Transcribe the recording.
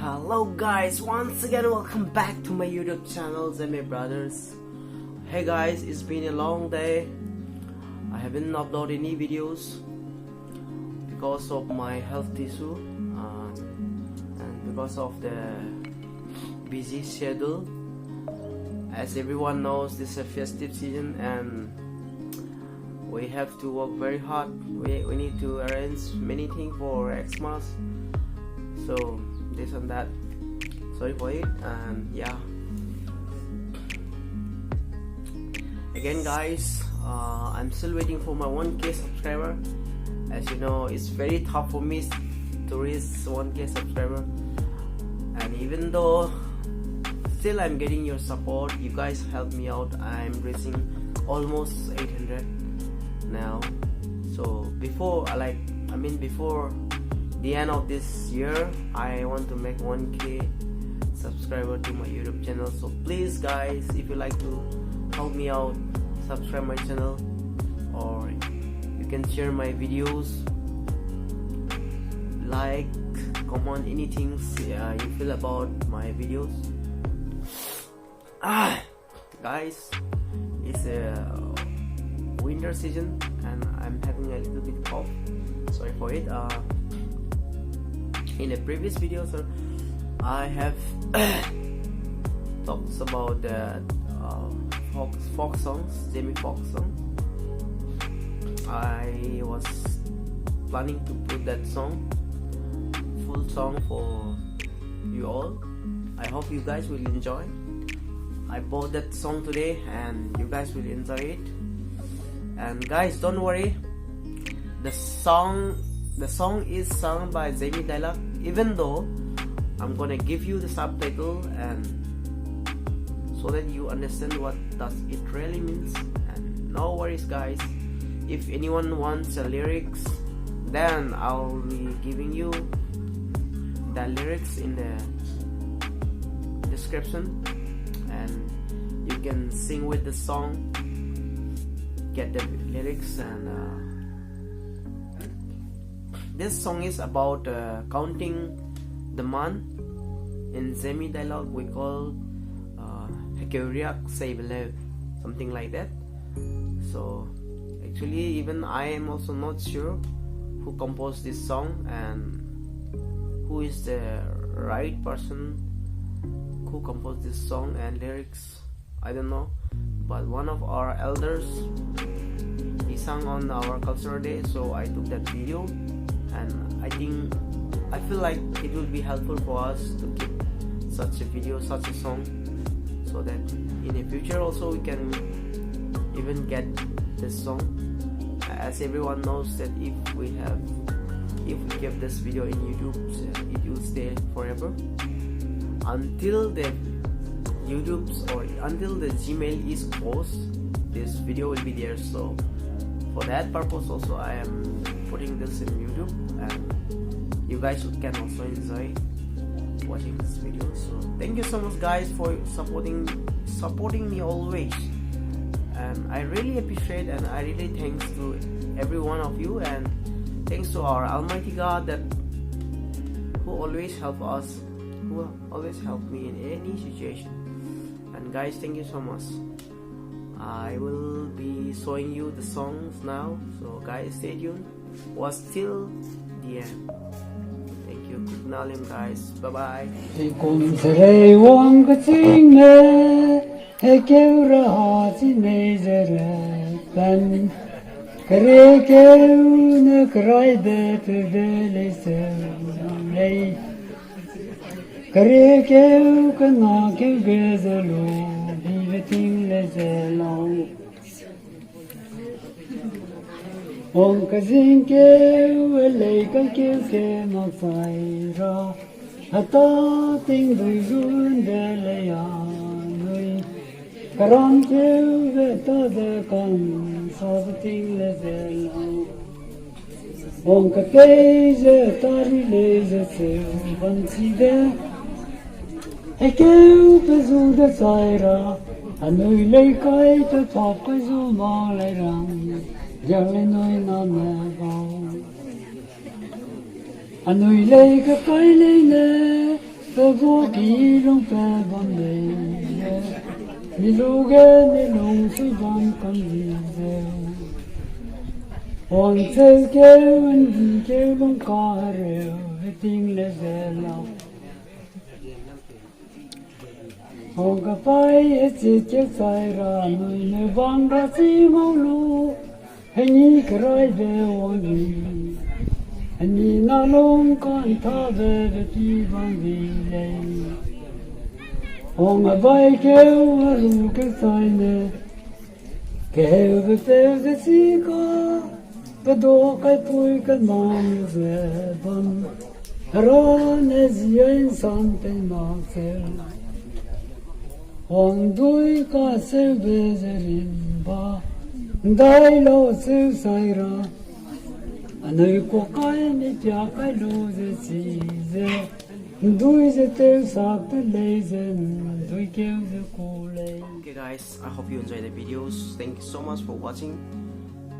Hello guys, once again welcome back to my YouTube channel Zeme brothers. Hey guys, it's been a long day. I haven't uploaded any videos because of my health issue and because of the busy schedule. As everyone knows, this is a festive season and we have to work very hard. We need to arrange many things for Xmas, so this and that, sorry for it. And yeah, again guys, I'm still waiting for my 1K subscriber. As you know, it's very tough for me to reach 1K subscriber, and even though still I'm getting your support, you guys help me out. I'm reaching almost 800 now. So before before the end of this year, I want to make 1K subscriber to my YouTube channel. So please guys, if you like to help me out, subscribe my channel, or you can share my videos, like, comment anything you feel about my videos. Guys, it's a winter season and I'm having a little bit cough, sorry for it. In a previous video, sir, I have talked about the folk songs, Zeme folk song. I was planning to put that song, full song for you all. I hope you guys will enjoy. I bought that song today and you guys will enjoy it. And guys, don't worry, the song is sung by Zeme dialect, even though I'm gonna give you the subtitle and so that you understand what does it really means. And no worries guys, if anyone wants the lyrics, then I'll be giving you the lyrics in the description and you can sing with the song, get the lyrics. And this song is about counting the month. In Zeme dialogue we call hekeu selau, something like that. So actually even I am also not sure who composed this song and who is the right person who composed this song and lyrics, I don't know. But one of our elders, he sang on our cultural day, so I took that video. And I feel like it will be helpful for us to keep such a video, such a song, so that in the future also we can even get this song. As everyone knows that if we keep this video in YouTube, it will stay forever until the YouTube's or until the Gmail is closed. This video will be there. So for that purpose also I am putting this in YouTube, and you guys can also enjoy watching this video. So thank you so much guys for supporting me always, and I really appreciate and I really thanks to every one of you, and thanks to our Almighty God that who always help us, who always help me in any situation. And guys, thank you so much. I will be showing you the songs now, so guys stay tuned, watch till the end. Thank you, good night guys, bye bye. Tingkum sereiwang keching hekeuraha chinei repen keriekeu kerai delei selau keriekeu keuge lubibe ting selau Wang KEZING helei keukemak heta ting delei Anui KERAM heta kansa ting selau Wang KEPEI delei sereiwang hekeu Anui kai to top Anui ka kai pe vô kỳ long pe bon lei mi lu ge ni long su ban con di zeu Wang keu keu long ka reu ting le selau Wang KEPAI HECHIT sereiwang ne Wang KEZING lu hei kerai be Wang NDUI Anui na long kan ta be ti Wang delei Wang HEBAI keu lu ke sai ne keu be pe si ka pe do kai pui ka man ze ban ra ne zien san pe ma se Wang NDUI ka se be zerin ba dai lo se sai ra Anui ko kai ni pya kai lo ze si ze NDUI ze te sa te le ze NDUI keu ze ko le Okay guys, I hope you enjoyed the videos. Thank you so much for watching.